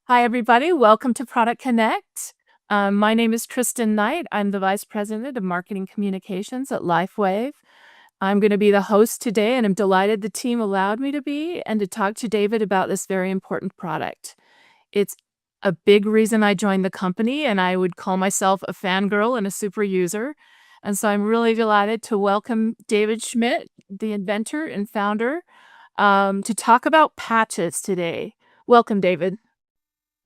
Hi, everybody. Welcome to Product Connect. My name is Kristen Knight. I'm the Vice President of Marketing Communications at LifeWave. I'm going to be the host today, and I'm delighted the team allowed me to be and to talk to David about this very important product. It's a big reason I joined the company, and I would call myself a fangirl and a super user. And so I'm really delighted to welcome David Schmidt, the inventor and founder, to talk about patches today. Welcome, David.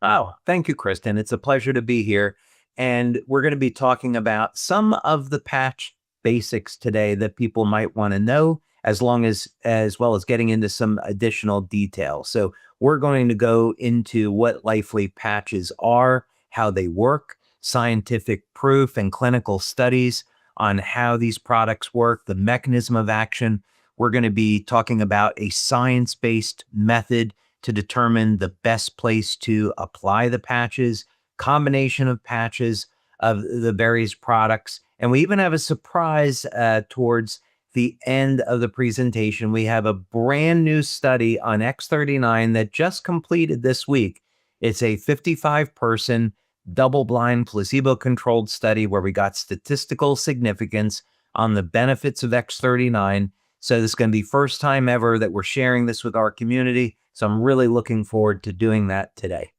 Oh, thank you, Kristen. It's a pleasure to be here. And we're going to be talking about some of the patch basics today that people might want to know, as well as getting into some additional detail. So we're going to go into what LifeWave patches are, how they work, scientific proof and clinical studies on how these products work, the mechanism of action. We're going to be talking about a science-based method to determine the best place to apply the patches, combination of patches of the various products. And we even have a surprise towards the end of the presentation. We have a brand new study on X39 that just completed this week. It's a 55-person, double-blind, placebo-controlled study where we got statistical significance on the benefits of X39. So this is going to be first time ever that we're sharing this with our community. So I'm really looking forward to doing that today.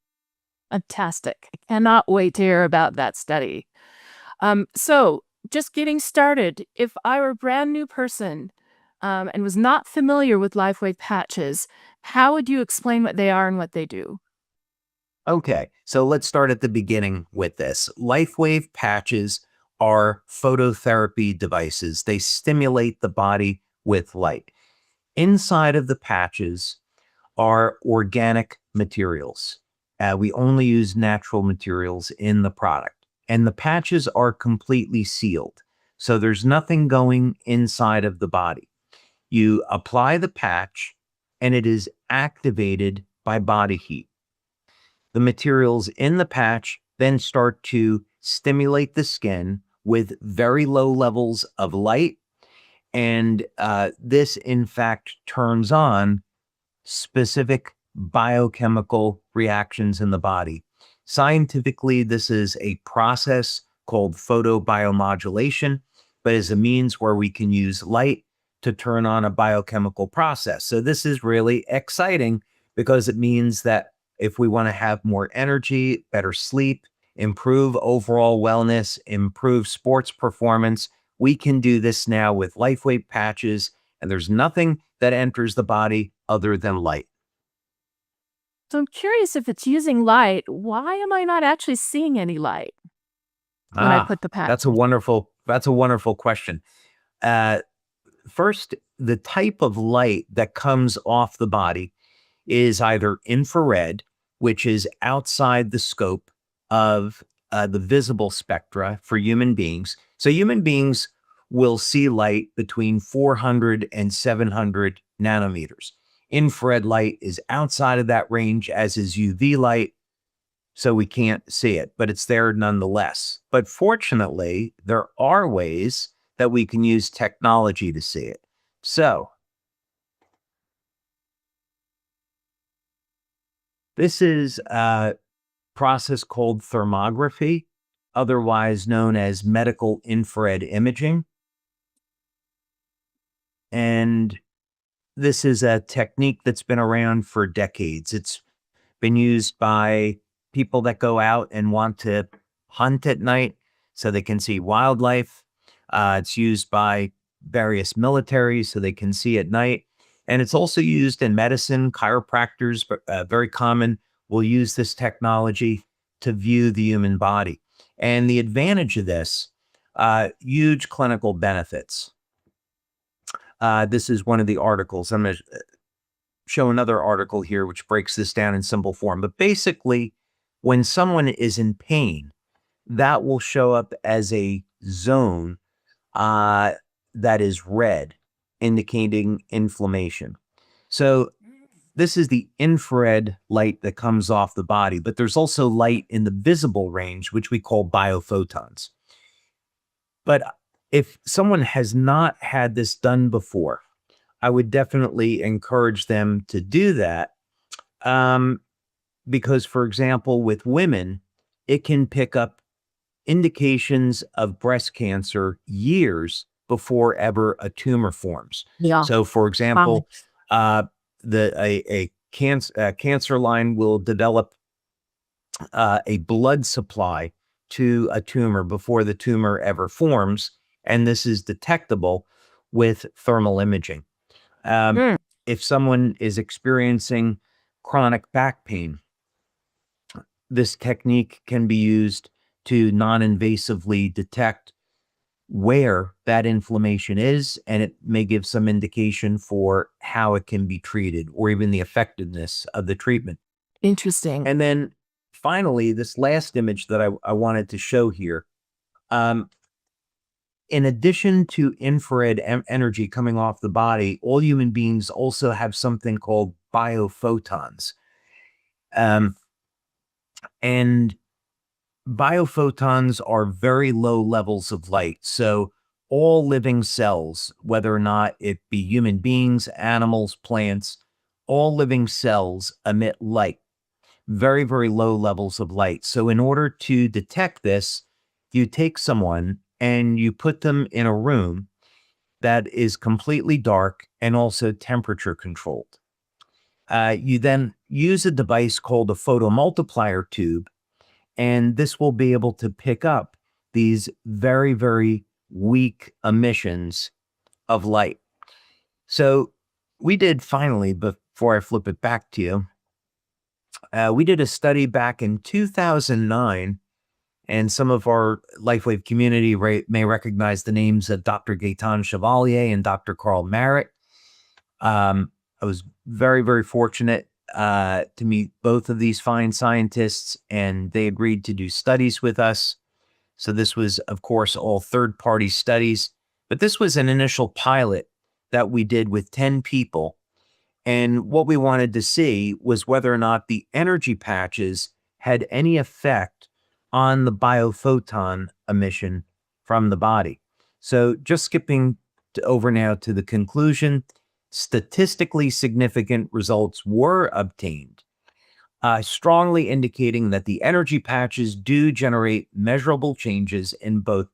Fantastic. I cannot wait to hear about that study. So just getting started, if I were a brand new person and was not familiar with LifeWave patches, how would you explain what they are and what they do? Okay, so let's start at the beginning with this. LifeWave patches are phototherapy devices. They stimulate the body with light. Inside of the patches are organic materials. We only use natural materials in the product. And the patches are completely sealed. So there's nothing going inside of the body. You apply the patch and it is activated by body heat. The materials in the patch then start to stimulate the skin with very low levels of light. And this, in fact, turns on specific biochemical reactions in the body. Scientifically, this is a process called photobiomodulation, but is a means where we can use light to turn on a biochemical process. So this is really exciting because it means that if we want to have more energy, better sleep, improve overall wellness, improve sports performance, we can do this now with LifeWave patches, and there's nothing that enters the body other than light. So I'm curious, if it's using light, why am I not actually seeing any light when I put the patch? That's a wonderful question. First, the type of light that comes off the body is either infrared, which is outside the scope of the visible spectra for human beings. So human beings will see light between 400 and 700 nanometers. Infrared light is outside of that range, as is UV light, so we can't see it, but it's there nonetheless. But fortunately, there are ways that we can use technology to see it. So this is a process called thermography, otherwise known as medical infrared imaging. And this is a technique that's been around for decades. It's been used by people that go out and want to hunt at night so they can see wildlife. It's used by various militaries so they can see at night. And it's also used in medicine. Chiropractors, very common, will use this technology to view the human body. And the advantage of this, huge clinical benefits. This is one of the articles. I'm going to show another article here which breaks this down in simple form. But basically, when someone is in pain, that will show up as a zone that is red, indicating inflammation. So this is the infrared light that comes off the body, but there's also light in the visible range, which we call biophotons. But if someone has not had this done before, I would definitely encourage them to do that. because, for example, with women, it can pick up indications of breast cancer years before ever a tumor forms. Yeah. So, for Wow. example, uh, a cancer line will develop a blood supply to a tumor before the tumor ever forms, and this is detectable with thermal imaging. Um, Mm. if someone is experiencing chronic back pain, this technique can be used to non-invasively detect where that inflammation is, and it may give some indication for how it can be treated or even the effectiveness of the treatment. Interesting. And then finally, this last image that I wanted to show here, um, in addition to infrared energy coming off the body, all human beings also have something called biophotons. Um, and Biophotons are very low levels of light. So all living cells, whether or not it be human beings, animals, plants, all living cells emit light, very, very low levels of light. So in order to detect this, you take someone and you put them in a room that is completely dark and also temperature controlled. You then use a device called a photomultiplier tube, and this will be able to pick up these very, very weak emissions of light. So we did finally, before I flip it back to you, we did a study back in 2009, and some of our LifeWave community may recognize the names of Dr. Gaetan Chevalier and Dr. Carl Merritt. I was very, very fortunate to meet both of these fine scientists, and they agreed to do studies with us. So this was, of course, all third-party studies, but this was an initial pilot that we did with 10 people. And what we wanted to see was whether or not the energy patches had any effect on the biophoton emission from the body. So just skipping over now to the conclusion, statistically significant results were obtained, strongly indicating that the energy patches do generate measurable changes in both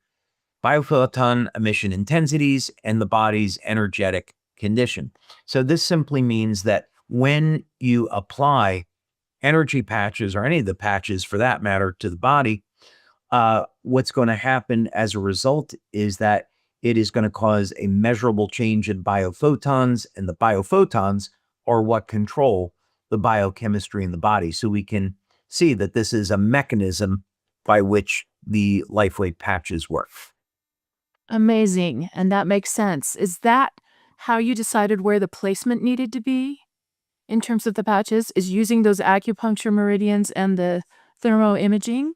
biophoton emission intensities and the body's energetic condition. So this simply means that when you apply energy patches, or any of the patches for that matter, to the body, what's going to happen as a result is that it is going to cause a measurable change in biophotons, and the biophotons are what control the biochemistry in the body. So we can see that this is a mechanism by which the LifeWave patches work. Amazing. And that makes sense. Is that how you decided where the placement needed to be in terms of the patches? Is using those acupuncture meridians and the thermoimaging?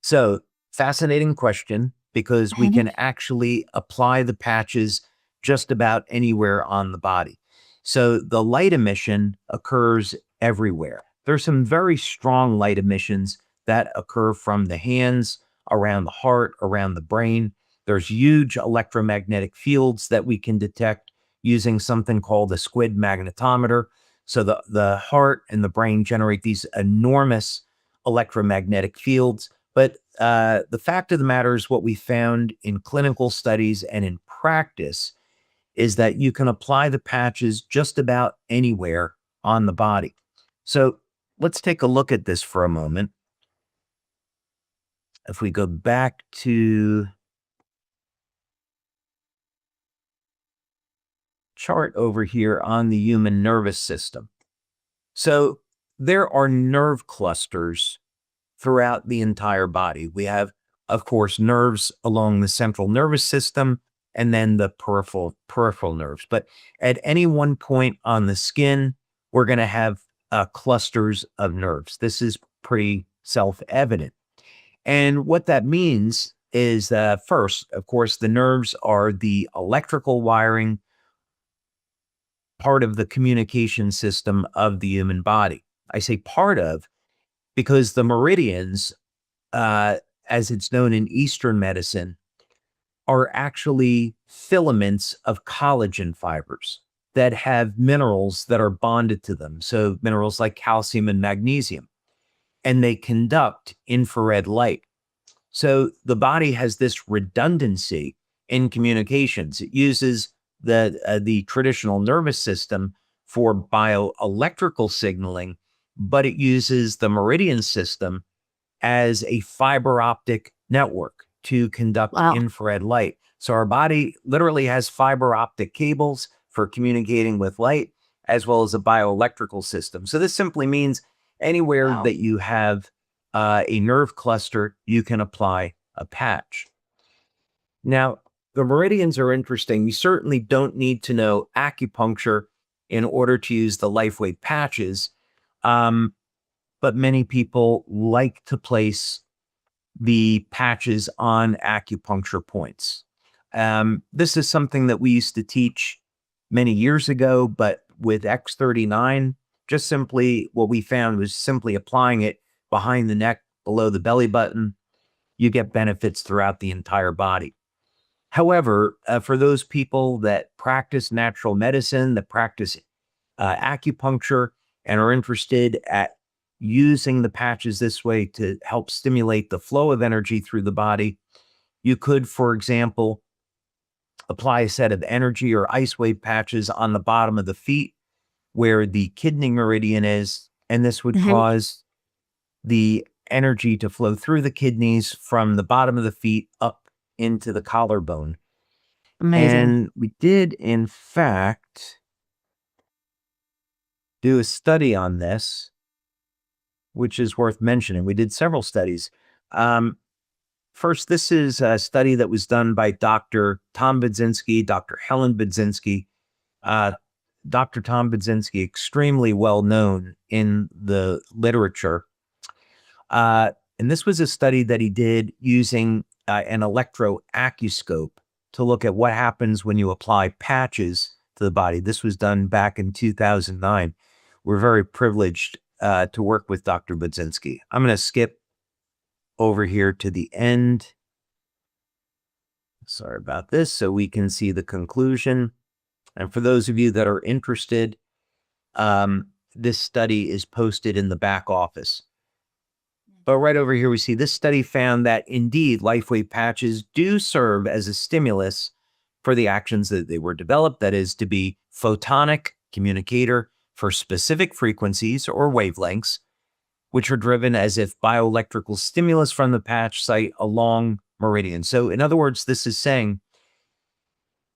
So, fascinating question, because we can actually apply the patches just about anywhere on the body. So the light emission occurs everywhere. There's some very strong light emissions that occur from the hands, around the heart, around the brain. There's huge electromagnetic fields that we can detect using something called a squid magnetometer. So the heart and the brain generate these enormous electromagnetic fields. But the fact of the matter is, what we found in clinical studies and in practice is that you can apply the patches just about anywhere on the body. So let's take a look at this for a moment. If we go back to chart over here on the human nervous system. So there are nerve clusters throughout the entire body. We have, of course, nerves along the central nervous system, and then the peripheral nerves. But at any one point on the skin, we're going to have clusters of nerves. This is pretty self-evident. And what that means is, first, of course, the nerves are the electrical wiring part of the communication system of the human body. I say part of because the meridians, as it's known in Eastern medicine, are actually filaments of collagen fibers. that have minerals that are bonded to them. So minerals like calcium and magnesium, and they conduct infrared light. So the body has this redundancy in communications. It uses the traditional nervous system for bioelectrical signaling, but it uses the meridian system as a fiber optic network to conduct Wow. infrared light. So our body literally has fiber optic cables for communicating with light, as well as a bioelectrical system. So this simply means anywhere Wow. that you have a nerve cluster, you can apply a patch. Now, the meridians are interesting. You certainly don't need to know acupuncture in order to use the LifeWave patches, but many people like to place the patches on acupuncture points. This is something that we used to teach many years ago, but with X39, just simply what we found was simply applying it behind the neck, below the belly button. You get benefits throughout the entire body. However, for those people that practice natural medicine, that practice acupuncture, and are interested at using the patches this way to help stimulate the flow of energy through the body, you could, for example, apply a set of energy or ice wave patches on the bottom of the feet where the kidney meridian is, and this would cause the energy to flow through the kidneys from the bottom of the feet up into the collarbone. Amazing. And we did, in fact, do a study on this, which is worth mentioning. We did several studies. First, this is a study that was done by Dr. Tom Budzinski, Dr. Helen Budzinski. Dr. Tom Budzinski, extremely well known in the literature. And this was a study that he did using an electroacuoscope to look at what happens when you apply patches to the body. This was done back in 2009. We're very privileged to work with Dr. Budzinski. I'm going to skip over here to the end. Sorry about this, so we can see the conclusion. And for those of you that are interested, this study is posted in the back office. But right over here, we see this study found that indeed LifeWave patches do serve as a stimulus for the actions that they were developed, that is to be photonic communicator for specific frequencies or wavelengths, which are driven as if bioelectrical stimulus from the patch site along meridian. So in other words, this is saying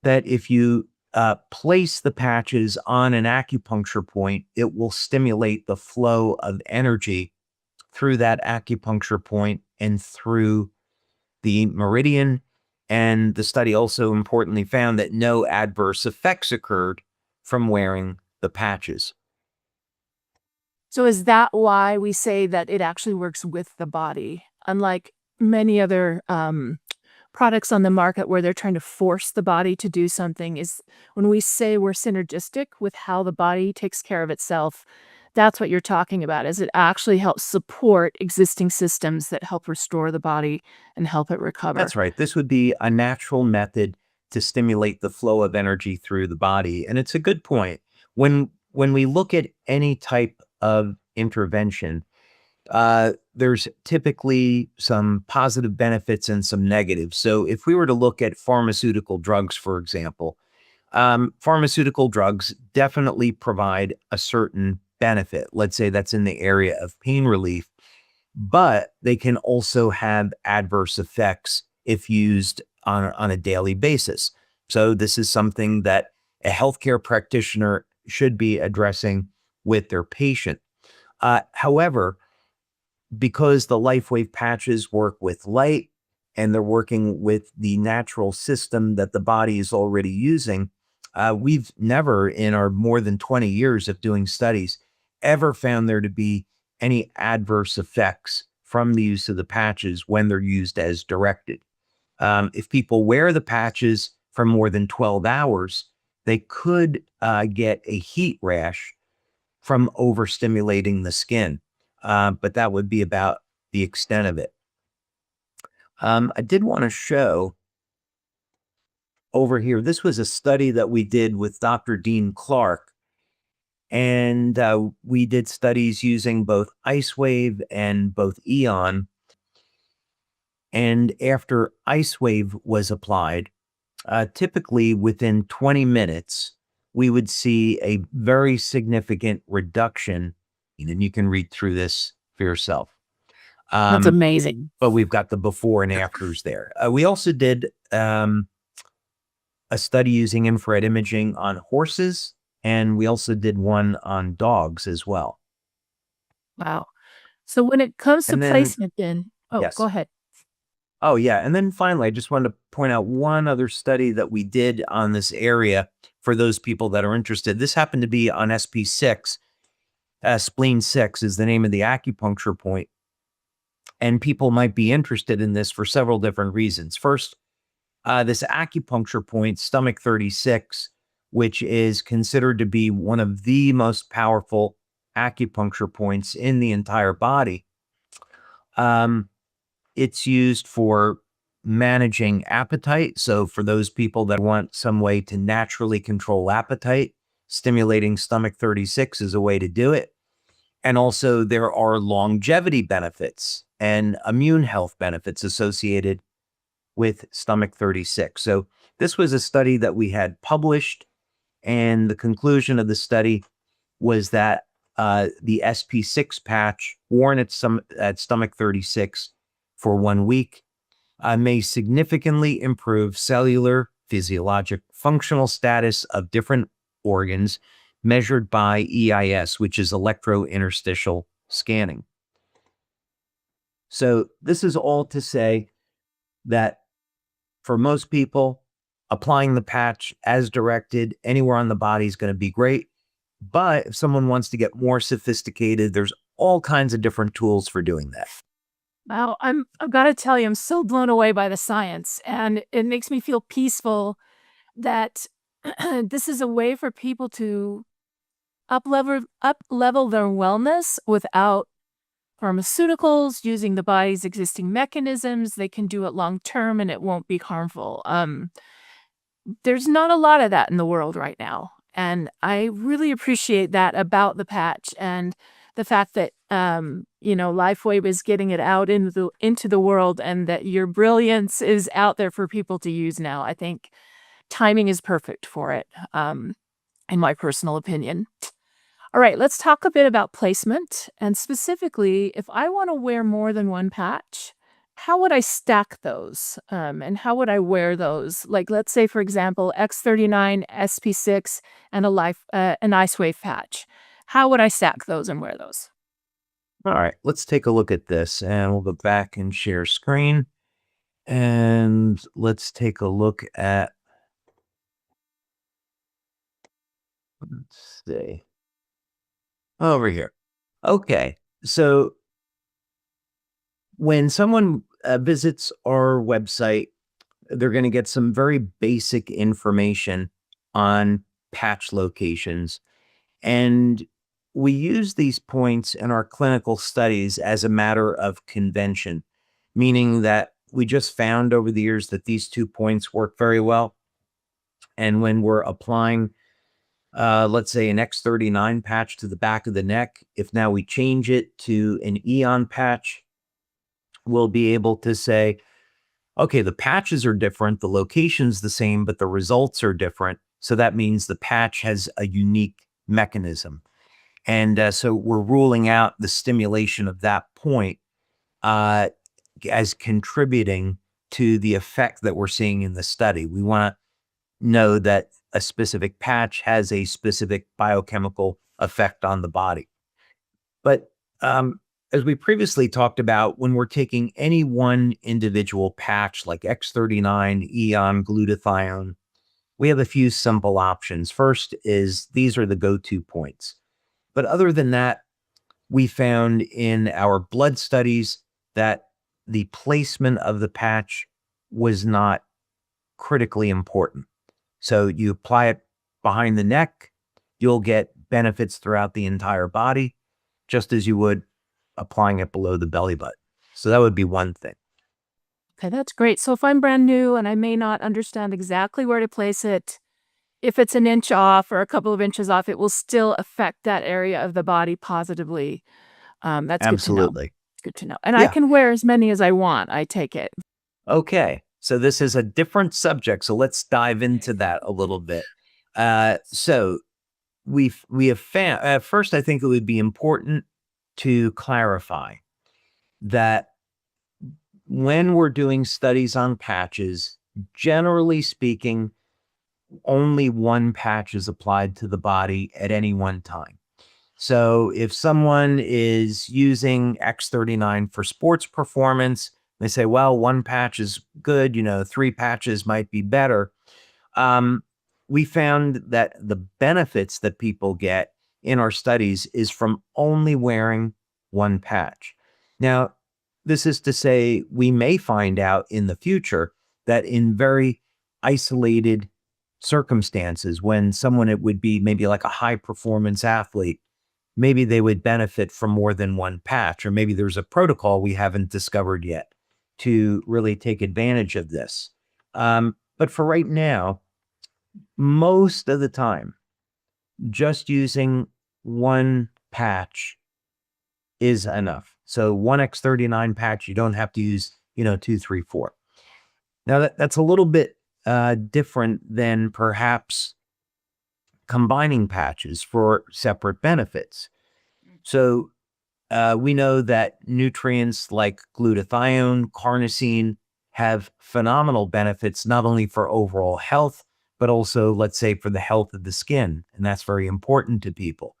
that if you place the patches on an acupuncture point, it will stimulate the flow of energy through that acupuncture point and through the meridian. And the study also importantly found that no adverse effects occurred from wearing the patches. So is that why we say that it actually works with the body? Unlike many other products on the market where they're trying to force the body to do something, is when we say we're synergistic with how the body takes care of itself, that's what you're talking about, is it actually helps support existing systems that help restore the body and help it recover. That's right. This would be a natural method to stimulate the flow of energy through the body. And it's a good point. When we look at any type of intervention, there's typically some positive benefits and some negatives. So if we were to look at pharmaceutical drugs, for example, pharmaceutical drugs definitely provide a certain benefit. Let's say that's in the area of pain relief, but they can also have adverse effects if used on a daily basis. So this is something that a healthcare practitioner should be addressing with their patient. However, because the LifeWave patches work with light and they're working with the natural system that the body is already using, we've never, in our more than 20 years of doing studies, ever found there to be any adverse effects from the use of the patches when they're used as directed. If people wear the patches for more than 12 hours, they could get a heat rash from overstimulating the skin. But that would be about the extent of it. I did want to show over here, this was a study that we did with Dr. Dean Clark. And we did studies using both IceWave and both Eon. And after IceWave was applied, typically within 20 minutes, we would see a very significant reduction. And you can read through this for yourself. That's amazing. But we've got the before and afters there. We also did a study using infrared imaging on horses, and we also did one on dogs as well. Wow. So when it comes to And then- placement then, Yes. go ahead. Oh, yeah. And then finally, I just wanted to point out one other study that we did on this area for those people that are interested. This happened to be on SP6. Spleen 6 is the name of the acupuncture point. And people might be interested in this for several different reasons. First, this acupuncture point, stomach 36, which is considered to be one of the most powerful acupuncture points in the entire body. It's used for managing appetite. So for those people that want some way to naturally control appetite, stimulating stomach 36 is a way to do it. And also there are longevity benefits and immune health benefits associated with stomach 36. So this was a study that we had published, and the conclusion of the study was that the SP6 patch worn at stomach 36 for 1 week may significantly improve cellular, physiologic, functional status of different organs measured by EIS, which is electrointerstitial scanning. So this is all to say that for most people, applying the patch as directed anywhere on the body is going to be great. But if someone wants to get more sophisticated, there's all kinds of different tools for doing that. Wow, I've got to tell you, I'm so blown away by the science, and it makes me feel peaceful that this is a way for people to up level their wellness without pharmaceuticals, using the body's existing mechanisms. They can do it long term and it won't be harmful. There's not a lot of that in the world right now. And I really appreciate that about the patch, and the fact that, LifeWave is getting it out into the world, and that your brilliance is out there for people to use now. I think timing is perfect for it, in my personal opinion. All right, let's talk a bit about placement. And specifically, if I want to wear more than one patch, how would I stack those? And how would I wear those? Like, let's say, for example, X39, SP6, and an IceWave patch. How would I stack those and wear those? All right, let's take a look at this, and we'll go back and share screen. And let's take a look at, let's see, over here. Okay, so when someone visits our website, they're going to get some very basic information on patch locations. And we use these points in our clinical studies as a matter of convention, meaning that we just found over the years that these 2 points work very well. And when we're applying, let's say, an X39 patch to the back of the neck, if now we change it to an Eon patch, we'll be able to say, okay, the patches are different, the location's the same, but the results are different. So that means the patch has a unique mechanism. And so we're ruling out the stimulation of that point as contributing to the effect that we're seeing in the study. We want to know that a specific patch has a specific biochemical effect on the body. But as we previously talked about, when we're taking any one individual patch like X39, Eon, glutathione, we have a few simple options. First is these are the go-to points. But other than that, we found in our blood studies that the placement of the patch was not critically important. So you apply it behind the neck, you'll get benefits throughout the entire body, just as you would applying it below the belly button. So that would be one thing. Okay, that's great. So if I'm brand new and I may not understand exactly where to place it, if it's an inch off or a couple of inches off, it will still affect that area of the body positively. That's good to know. Absolutely. Good to know. And I Yeah. can wear as many as I want, I take it. Okay. So this is a different subject. So let's dive into that a little bit. So we have found at first, I think it would be important to clarify that when we're doing studies on patches, generally speaking, only one patch is applied to the body at any one time. So if someone is using X39 for sports performance, they say, well, one patch is good, 3 patches might be better. Um, we found that the benefits that people get in our studies is from only wearing one patch. Now, this is to say, we may find out in the future that in very isolated circumstances, when someone it would be maybe like a high performance athlete, maybe they would benefit from more than one patch, or maybe there's a protocol we haven't discovered yet to really take advantage of this. But for right now, most of the time, just using one patch is enough. So one X39 patch, you don't have to use, 2, 3, 4. Now that's a little bit different than perhaps combining patches for separate benefits. So we know that nutrients like glutathione, carnosine have phenomenal benefits, not only for overall health, but also, let's say, for the health of the skin. And that's very important to people.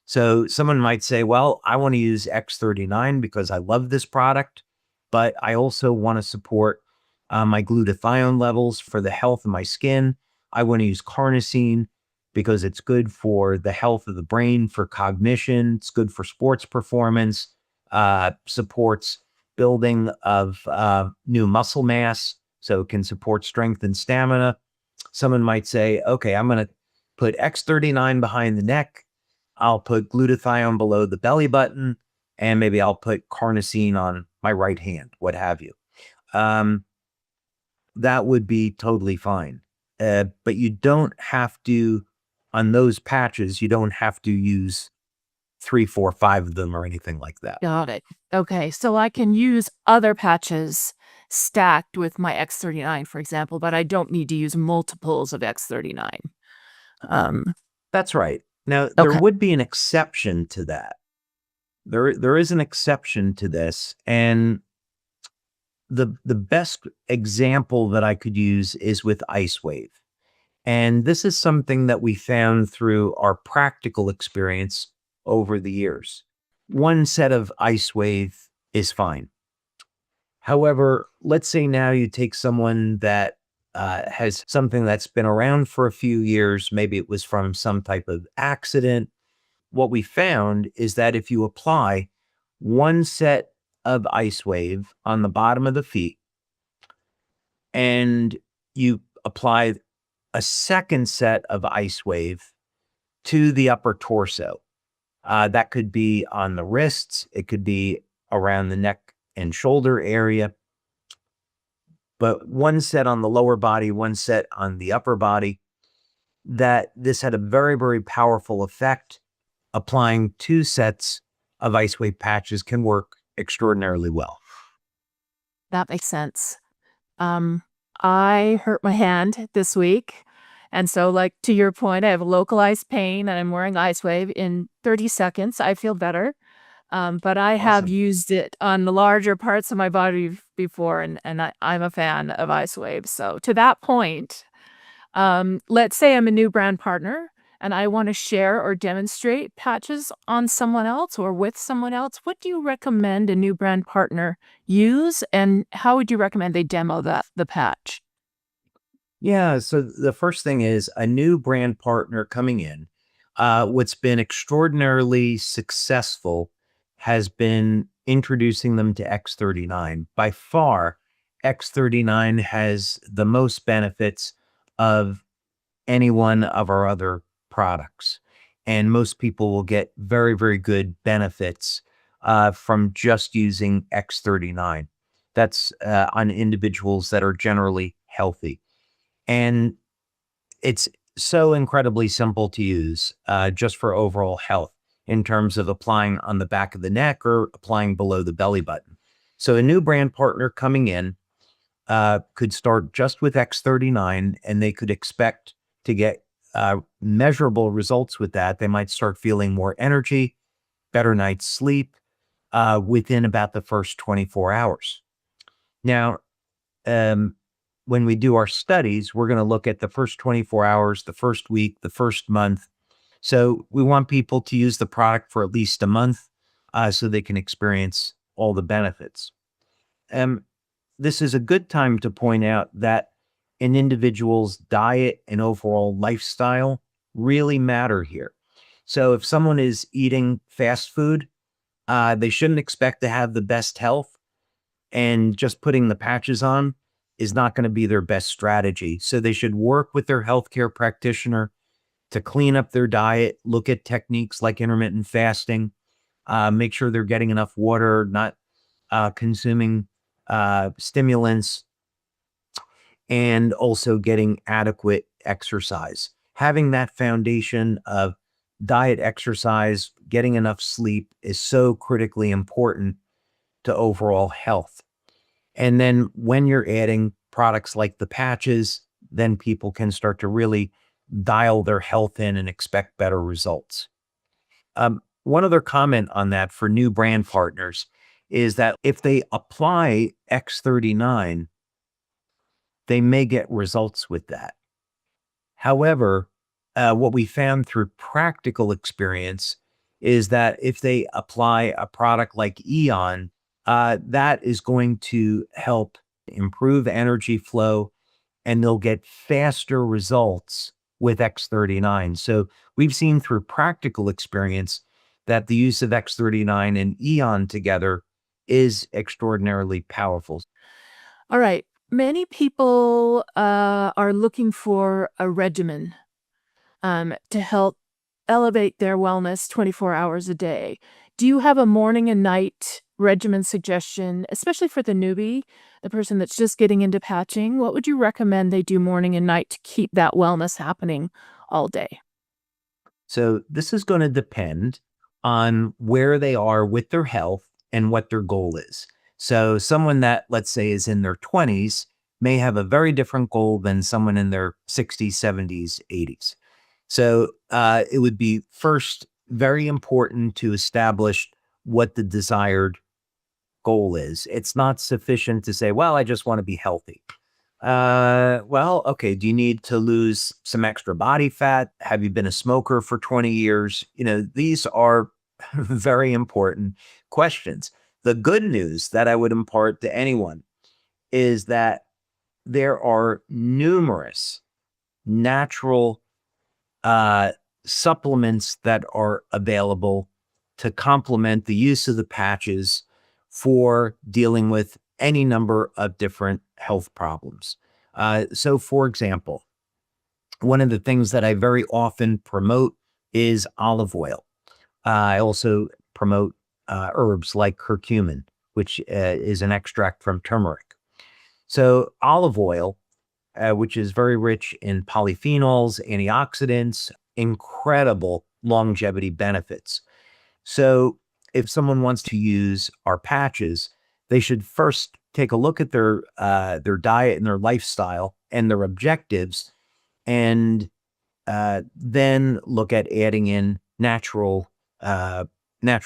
So someone might say, well, I want to use X39 because I love this product, but I also want to support my glutathione levels for the health of my skin. I want to use carnosine because it's good for the health of the brain, for cognition. It's good for sports performance, supports building of new muscle mass, so it can support strength and stamina. Someone might say, okay, I'm going to put X39 behind the neck. I'll put glutathione below the belly button, and maybe I'll put carnosine on my right hand, what have you. That would be totally fine. But you don't have to, on those patches, you don't have to use 3, 4, 5 of them or anything like that. Got it. Okay, so I can use other patches stacked with my X39, for example, but I don't need to use multiples of X39. That's right. Now, there Okay. would be an exception to that. There is an exception to this, and the best example that I could use is with LifeWave. And this is something that we found through our practical experience over the years. One set of LifeWave is fine. However, let's say now you take someone that has something that's been around for a few years, maybe it was from some type of accident. What we found is that if you apply one set of LifeWave on the bottom of the feet and you apply a second set of LifeWave to the upper torso, that could be on the wrists, it could be around the neck and shoulder area, but one set on the lower body, one set on the upper body, that this had a very, very powerful effect. Applying 2 sets of LifeWave patches can work extraordinarily well. That makes sense. I hurt my hand this week. And so, like, to your point, I have localized pain and I'm wearing LifeWave. In 30 seconds, I feel better. But I have Awesome. used it on the larger parts of my body before, and I'm a fan of LifeWave. So to that point, let's say I'm a new brand partner and I want to share or demonstrate patches on someone else or with someone else. What do you recommend a new brand partner use, and how would you recommend they demo the patch? Yeah, so the first thing is a new brand partner coming in. What's been extraordinarily successful has been introducing them to X39. By far, X39 has the most benefits of any one of our other products. And most people will get very, very good benefits from just using X39. That's on individuals that are generally healthy. And it's so incredibly simple to use just for overall health in terms of applying on the back of the neck or applying below the belly button. So a new brand partner coming in could start just with X39 and they could expect to get measurable results with that. They might start feeling more energy, better night's sleep within about the first 24 hours. Now, um, when we do our studies, we're going to look at the first 24 hours, the first week, the first month. So we want people to use the product for at least a month so they can experience all the benefits. This is a good time to point out that an individual's diet and overall lifestyle really matter here. So if someone is eating fast food, they shouldn't expect to have the best health, and just putting the patches on is not going to be their best strategy. So they should work with their healthcare practitioner to clean up their diet, look at techniques like intermittent fasting, make sure they're getting enough water, not consuming stimulants, and also getting adequate exercise. Having that foundation of diet, exercise, getting enough sleep is so critically important to overall health. And then when you're adding products like the patches, then people can start to really dial their health in and expect better results. One other comment on that for new brand partners is that if they apply X39, they may get results with that. However, what we found through practical experience is that if they apply a product like Eon, that is going to help improve energy flow and they'll get faster results with X39. So we've seen through practical experience that the use of X39 and Eon together is extraordinarily powerful. All right. Many people are looking for a regimen to help elevate their wellness 24 hours a day. Do you have a morning and night regimen suggestion, especially for the newbie, the person that's just getting into patching? What would you recommend they do morning and night to keep that wellness happening all day? So this is going to depend on where they are with their health and what their goal is. So someone that, let's say, is in their 20s may have a very different goal than someone in their 60s, 70s, 80s. So it would be first very important to establish what the desired goal is. It's not sufficient to say, well, I just want to be healthy. Well, okay. Do you need to lose some extra body fat? Have you been a smoker for 20 years? These are very important questions. The good news that I would impart to anyone is that there are numerous natural supplements that are available to complement the use of the patches for dealing with any number of different health problems. So, for example, one of the things that I very often promote is olive oil. I also promote herbs like curcumin, which is an extract from turmeric. So, olive oil, which is very rich in polyphenols, antioxidants, incredible longevity benefits. So, if someone wants to use our patches, they should first take a look at their diet and their lifestyle and their objectives, and then look at adding in natural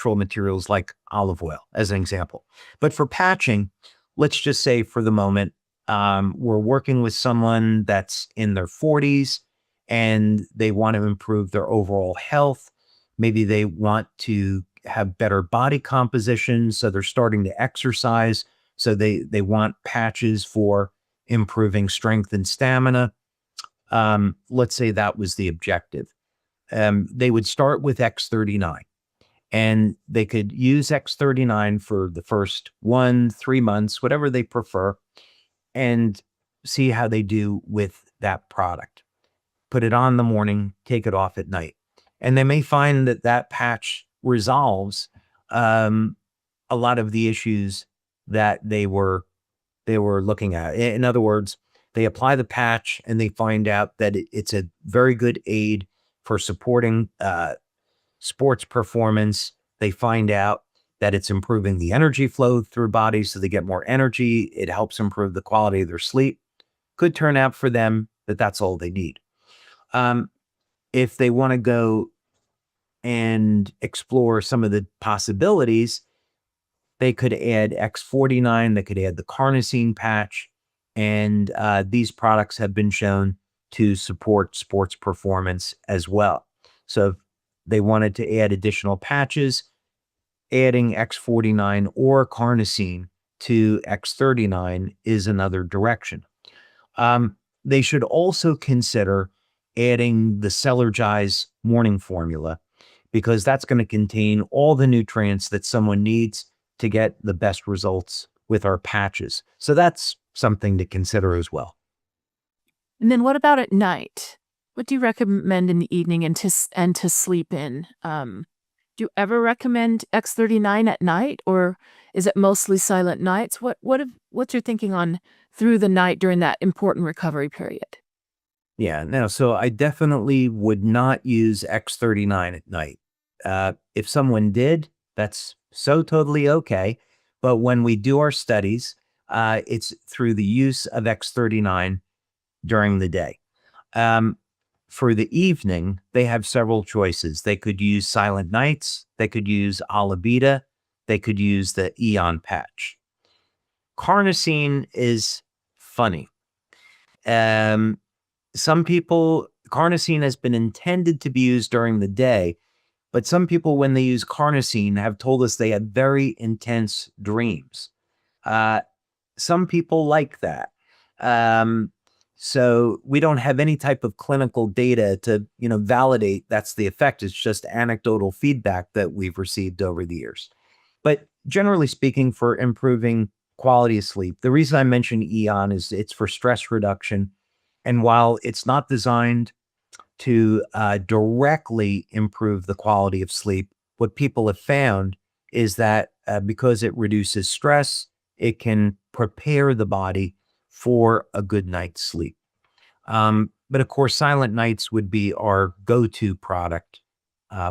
materials like olive oil, as an example. But for patching, let's just say for the moment, we're working with someone that's in their 40s and they want to improve their overall health. Maybe they want to have better body composition, so they're starting to exercise. So they want patches for improving strength and stamina. Let's say that was the objective. They would start with X39 and they could use X39 for the first 3 months, whatever they prefer, and see how they do with that product. Put it on in the morning, take it off at night. And they may find that that patch resolves a lot of the issues that they were they were looking at. In other words, they apply the patch and they find out that it's a very good aid for supporting sports performance. They find out that it's improving the energy flow through bodies so they get more energy. It helps improve the quality of their sleep. Could turn out for them that that's all they need. If they want to go and explore some of the possibilities, they could add X49, they could add the carnosine patch, and these products have been shown to support sports performance as well. So if they wanted to add additional patches, adding X49 or carnosine to X39 is another direction. They should also consider adding the Celergize morning formula, because that's going to contain all the nutrients that someone needs to get the best results with our patches. So that's something to consider as well. And then what about at night? What do you recommend in the evening and to sleep in? Do you ever recommend X39 at night, or is it mostly silent nights? What's your thinking on through the night during that important recovery period? Yeah, no, so I definitely would not use X39 at night. If someone did, that's so totally okay. But when we do our studies, it's through the use of X39 during the day. For the evening, they have several choices. They could use Silent Nights, they could use Alabita, they could use the Eon patch. Carnosine is funny. Some people, carnosine has been intended to be used during the day, but some people, when they use carnosine, have told us they had very intense dreams. Some people like that. So we don't have any type of clinical data to, validate that's the effect. It's just anecdotal feedback that we've received over the years. But generally speaking, for improving quality of sleep, the reason I mention Eon is it's for stress reduction. And while it's not designed to directly improve the quality of sleep, what people have found is that because it reduces stress, it can prepare the body for a good night's sleep. But of course, Silent Nights would be our go-to product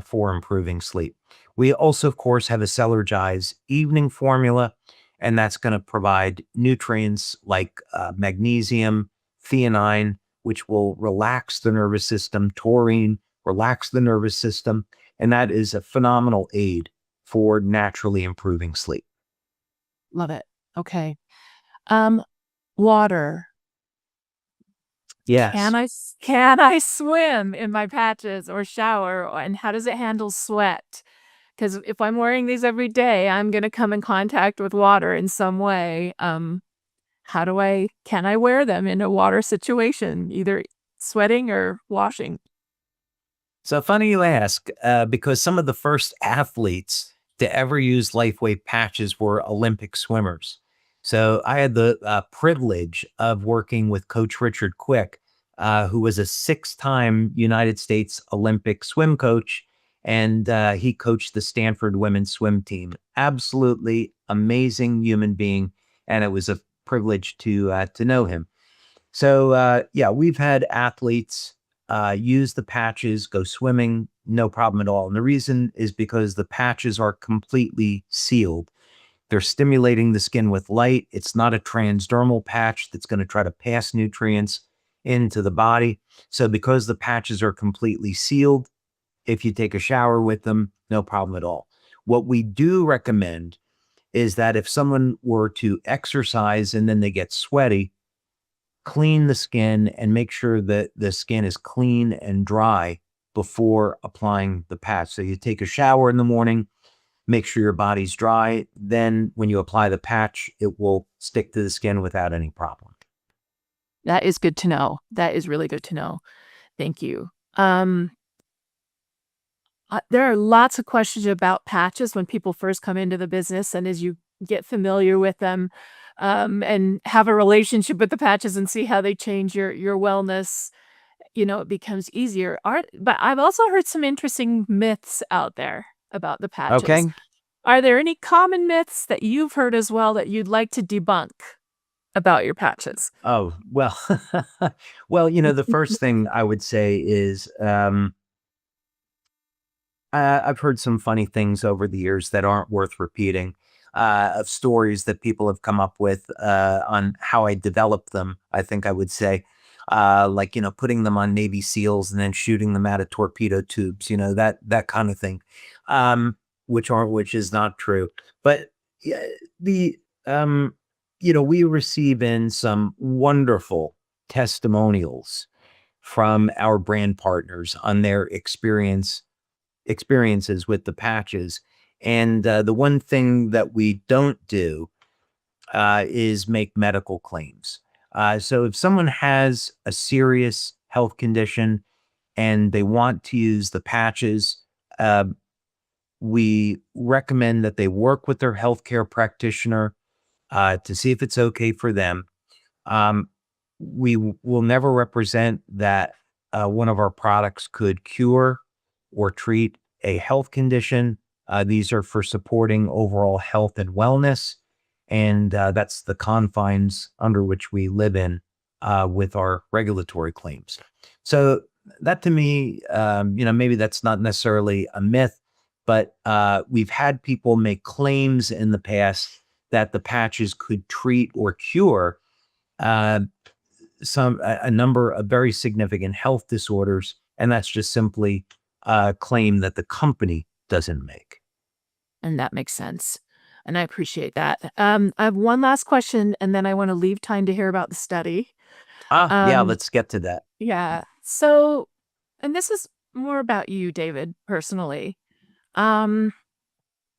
for improving sleep. We also, of course, have a Celergize evening formula, and that's going to provide nutrients like magnesium, theanine, which will relax the nervous system, taurine, relax the nervous system, and that is a phenomenal aid for naturally improving sleep. Love it. Okay. Water. Yes. Can I swim in my patches or shower? And how does it handle sweat? Because if I'm wearing these every day, I'm going to come in contact with water in some way. Can I wear them in a water situation, either sweating or washing? So funny you ask, because some of the first athletes to ever use LifeWave patches were Olympic swimmers. So I had the privilege of working with Coach Richard Quick, who was a 6-time United States Olympic swim coach, and he coached the Stanford women's swim team. Absolutely amazing human being, and it was a privilege to know him. So yeah, we've had athletes use the patches, go swimming, no problem at all. And the reason is because the patches are completely sealed. They're stimulating the skin with light. It's not a transdermal patch that's going to try to pass nutrients into the body. So because the patches are completely sealed, if you take a shower with them, no problem at all. What we do recommend is that if someone were to exercise and then they get sweaty, clean the skin and make sure that the skin is clean and dry before applying the patch. So you take a shower in the morning, make sure your body's dry. Then when you apply the patch, it will stick to the skin without any problem. That is good to know. That is really good to know. Thank you. There are lots of questions about patches when people first come into the business, and as you get familiar with them, and have a relationship with the patches and see how they change your wellness, it becomes easier. But I've also heard some interesting myths out there about the patches. Okay. Are there any common myths that you've heard as well that you'd like to debunk about your patches? Oh, well, well, the first thing I would say is I've heard some funny things over the years that aren't worth repeating, of stories that people have come up with on how I developed them. I think I would say, like putting them on Navy SEALs and then shooting them out of torpedo tubes, that kind of thing, which is not true. But yeah, the we receive in some wonderful testimonials from our brand partners on their experiences with the patches. And the one thing that we don't do is make medical claims. So if someone has a serious health condition and they want to use the patches, uh, we recommend that they work with their healthcare practitioner to see if it's okay for them. Um, will never represent that one of our products could cure or treat a health condition. These are for supporting overall health and wellness. And that's the confines under which we live in with our regulatory claims. So, that to me, maybe that's not necessarily a myth, but we've had people make claims in the past that the patches could treat or cure uh, a number of very significant health disorders, and that's just simply a claim that the company doesn't make. And that makes sense. And I appreciate that. I have one last question, and then I want to leave time to hear about the study. Yeah, Um, let's get to that. yeah. So, and this is more about you, David, personally. Um,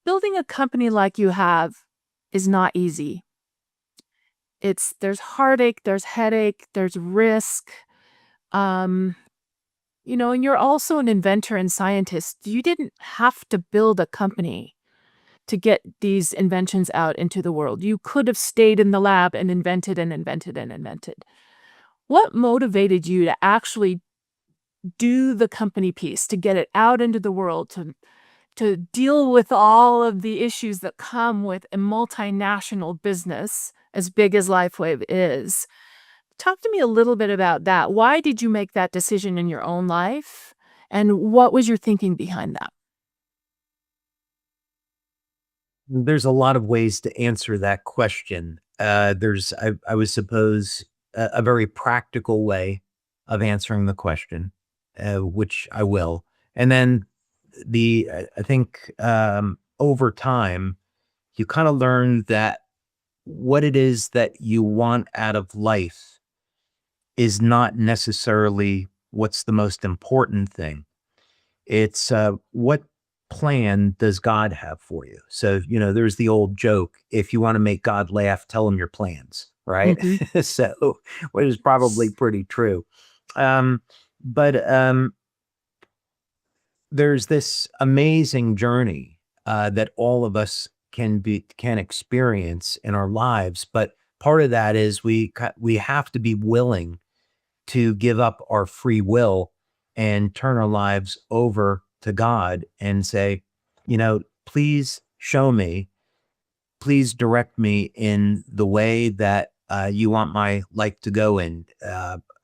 Building a company like you have is not easy. There's heartache, there's headache, there's risk. Um, and you're also an inventor and scientist. You didn't have to build a company to get these inventions out into the world. You could have stayed in the lab and invented and invented and invented. What motivated you to actually do the company piece, to get it out into the world, to deal with all of the issues that come with a multinational business as big as LifeWave is? Talk to me a little bit about that. Why did you make that decision in your own life? And what was your thinking behind that? There's a lot of ways to answer that question. I would suppose, a very practical way of answering the question, which I will. And then I think over time, you kind of learn that what it is that you want out of life is not necessarily what's the most important thing. It's what plan does God have for you? So, there's the old joke, if you want to make God laugh, tell him your plans, right? Mhm. So, which is probably pretty true. Um, but there's this amazing journey that all of us can experience in our lives, but part of that is we have to be willing to give up our free will and turn our lives over to God and say, please show me, please direct me in the way that you want my life to go in.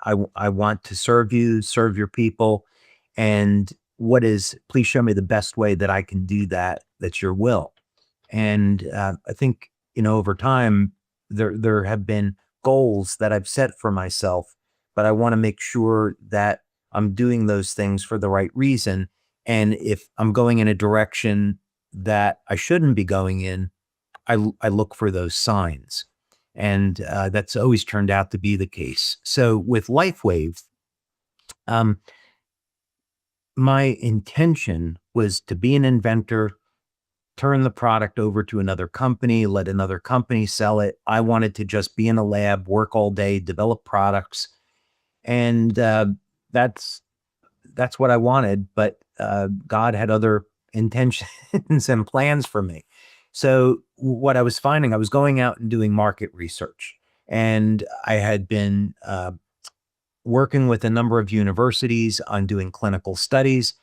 I want to serve you, serve your people. And please show me the best way that I can do that. That's your will. And I think, over time, there have been goals that I've set for myself, but I want to make sure that I'm doing those things for the right reason. And if I'm going in a direction that I shouldn't be going in, I look for those signs. And that's always turned out to be the case. So with LifeWave, um, my intention was to be an inventor, turn the product over to another company, let another company sell it. I wanted to just be in a lab, work all day, develop products, and that's that's what I wanted. But God had other intentions and plans for me. So what I was finding, I was going out and doing market research, and I had been working with a number of universities on doing clinical studies,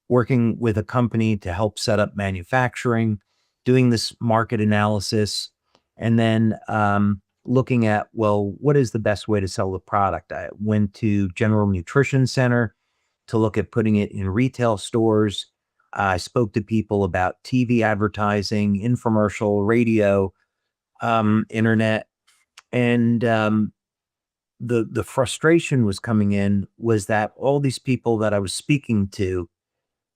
working with a company to help set up manufacturing, doing this market analysis. And then looking at, well, what is the best way to sell the product? I went to General Nutrition Center to look at putting it in retail stores. I spoke to people about TV advertising, infomercial, radio, internet, and the frustration was coming in was that all these people that I was speaking to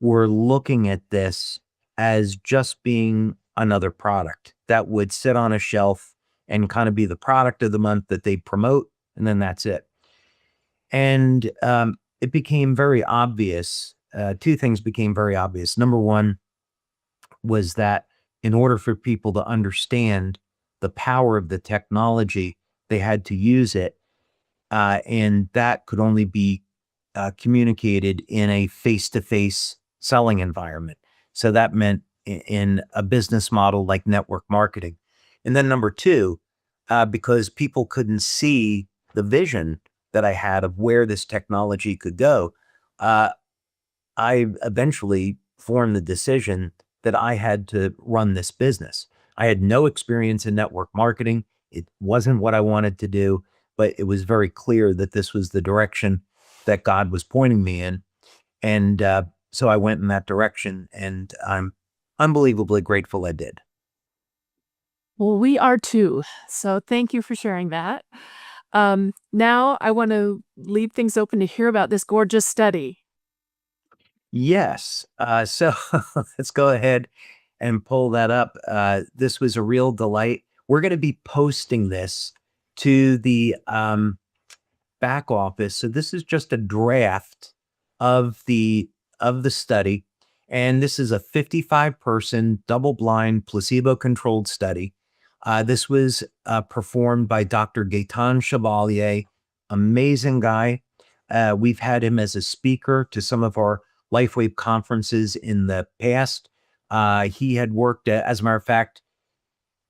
were looking at this as just being another product that would sit on a shelf and kind of be the product of the month that they promote, and then that's it. And it became very obvious. Two things became very obvious. Number one was that in order for people to understand the power of the technology, they had to use it. And that could only be communicated in a face-to-face selling environment. So that meant in a business model like network marketing. And then number two, because people couldn't see the vision that I had of where this technology could go, uh, I eventually formed the decision that I had to run this business. I had no experience in network marketing. It wasn't what I wanted to do, but it was very clear that this was the direction that God was pointing me in. And so I went in that direction, and I'm unbelievably grateful I did. Well, we are too. So thank you for sharing that. Now I want to leave things open to hear about this gorgeous study. Yes. So let's go ahead and pull that up. This was a real delight. We're going to be posting this to the back office. So this is just a draft of the study, and this is a 55-person double-blind placebo-controlled study. This was performed by Dr. Gaetan Chevalier, amazing guy. We've had him as a speaker to some of our LifeWave conferences in the past. He had worked, as a matter of fact,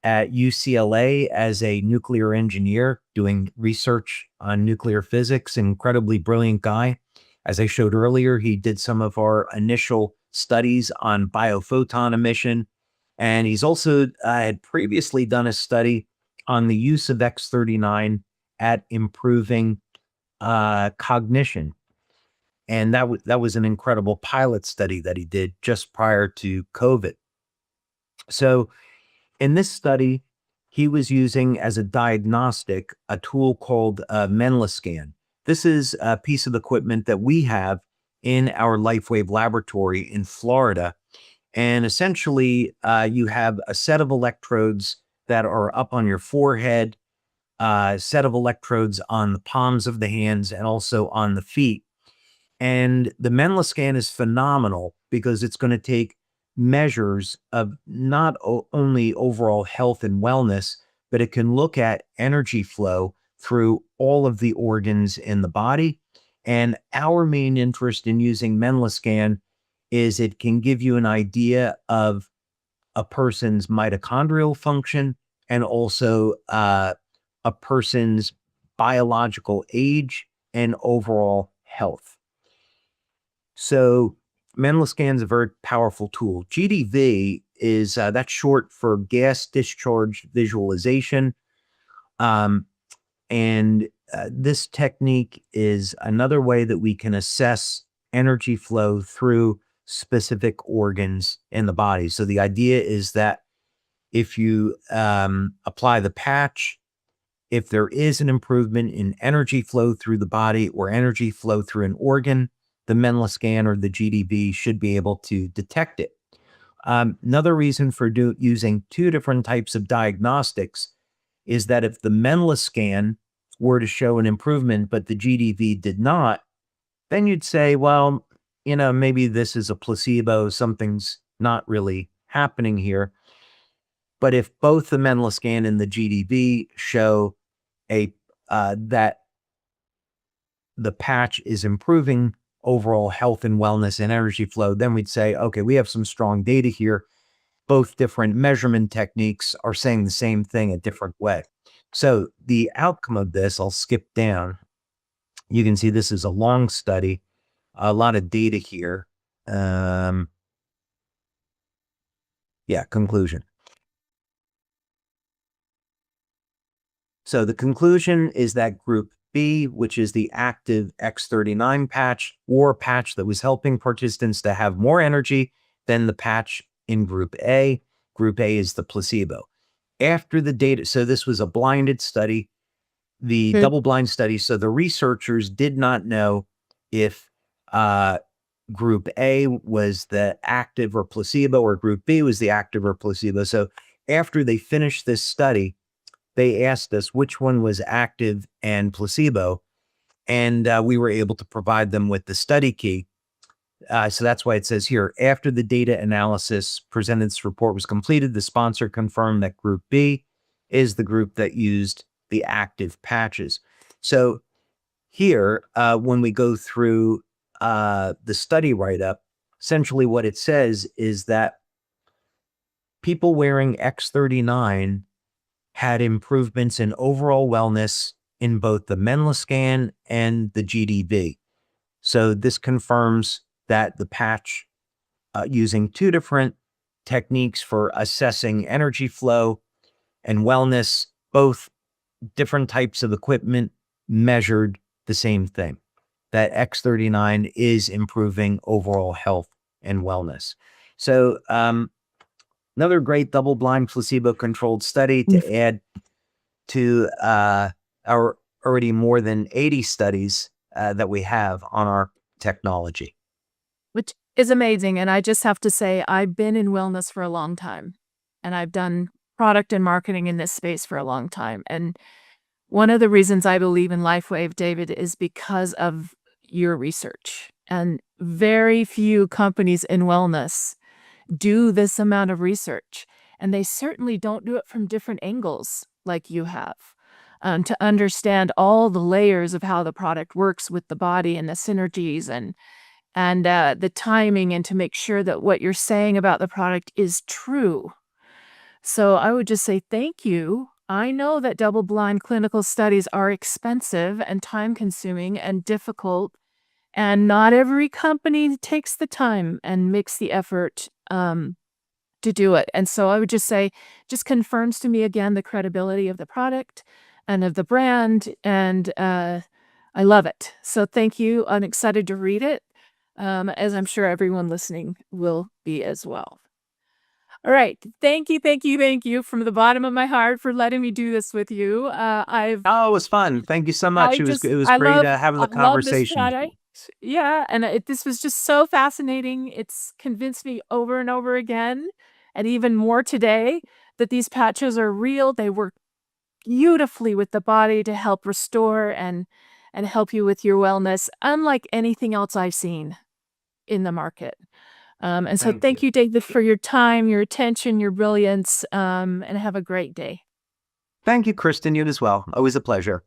at UCLA as a nuclear engineer doing research on nuclear physics. Incredibly brilliant guy. As I showed earlier, he did some of our initial studies on biophoton emission. And he's also had previously done a study on the use of X39 at improving cognition. And that was an incredible pilot study that he did just prior to COVID. So in this study, he was using as a diagnostic a tool called Menliscan. This is a piece of equipment that we have in our LifeWave laboratory in Florida. And essentially, you have a set of electrodes that are up on your forehead, a set of electrodes on the palms of the hands, and also on the feet. And the Menla scan is phenomenal because it's going to take measures of not only overall health and wellness, but it can look at energy flow through all of the organs in the body. And our main interest in using Menla scan is it can give you an idea of a person's mitochondrial function and also a person's biological age and overall health. So Menliscan is a very powerful tool. GDV is that's short for gas discharge visualization. Um, and this technique is another way that we can assess energy flow through specific organs in the body. So the idea is that if you apply the patch, if there is an improvement in energy flow through the body or energy flow through an organ, the Menla scan or the GDV should be able to detect it. Another reason for using two different types of diagnostics is that if the Menla scan were to show an improvement, but the GDV did not, then you'd say, well, maybe this is a placebo, something's not really happening here. But if both the Menla scan and the GDV show that the patch is improving overall health and wellness and energy flow, then we'd say, okay, we have some strong data here. Both different measurement techniques are saying the same thing a different way. So the outcome of this, I'll skip down. You can see this is a long study, a lot of data here. Conclusion. So the conclusion is that group B, which is the active X39 patch or patch that was helping participants to have more energy than the patch in group A. Group A is the placebo. After the data, so this was a blinded study, the double-blind study. So the researchers did not know if group A was the active or placebo, or group B was the active or placebo. So after they finished this study, they asked us which one was active and placebo, and we were able to provide them with the study key. So that's why it says here, after the data analysis presented this report was completed, the sponsor confirmed that group B is the group that used the active patches. So here, when we go through the study write-up, essentially what it says is that people wearing X39 had improvements in overall wellness in both the Menla scan and the GDB. So this confirms that the patch, using two different techniques for assessing energy flow and wellness, both different types of equipment measured the same thing, that X39 is improving overall health and wellness. So another great double-blind placebo-controlled study to add to our already more than 80 studies that we have on our technology. Which is amazing. And I just have to say, I've been in wellness for a long time, and I've done product and marketing in this space for a long time. And one of the reasons I believe in LifeWave, David, is because of your research. And very few companies in wellness do this amount of research. And they certainly don't do it from different angles like you have, to understand all the layers of how the product works with the body and the synergies and the timing, and to make sure that what you're saying about the product is true. So I would just say thank you. I know that double-blind clinical studies are expensive and time-consuming and difficult, and not every company takes the time and makes the effort to do it. And so I would just say, just confirms to me again the credibility of the product and of the brand, and I love it. So thank you. I'm excited to read it, as I'm sure everyone listening will be as well. All right. Thank you from the bottom of my heart for letting me do this with you. Oh, it was fun. Thank you so much. It was I great having the love this conversation. product. Yeah, and this was just so fascinating. It's convinced me over and over again, and even more today, that these patches are real. They work beautifully with the body to help restore and help you with your wellness, unlike anything else I've seen in the market. And so thank you, David, for your time, your attention, your brilliance, and have a great day. Thank you, Kristen. You as well. Always a pleasure.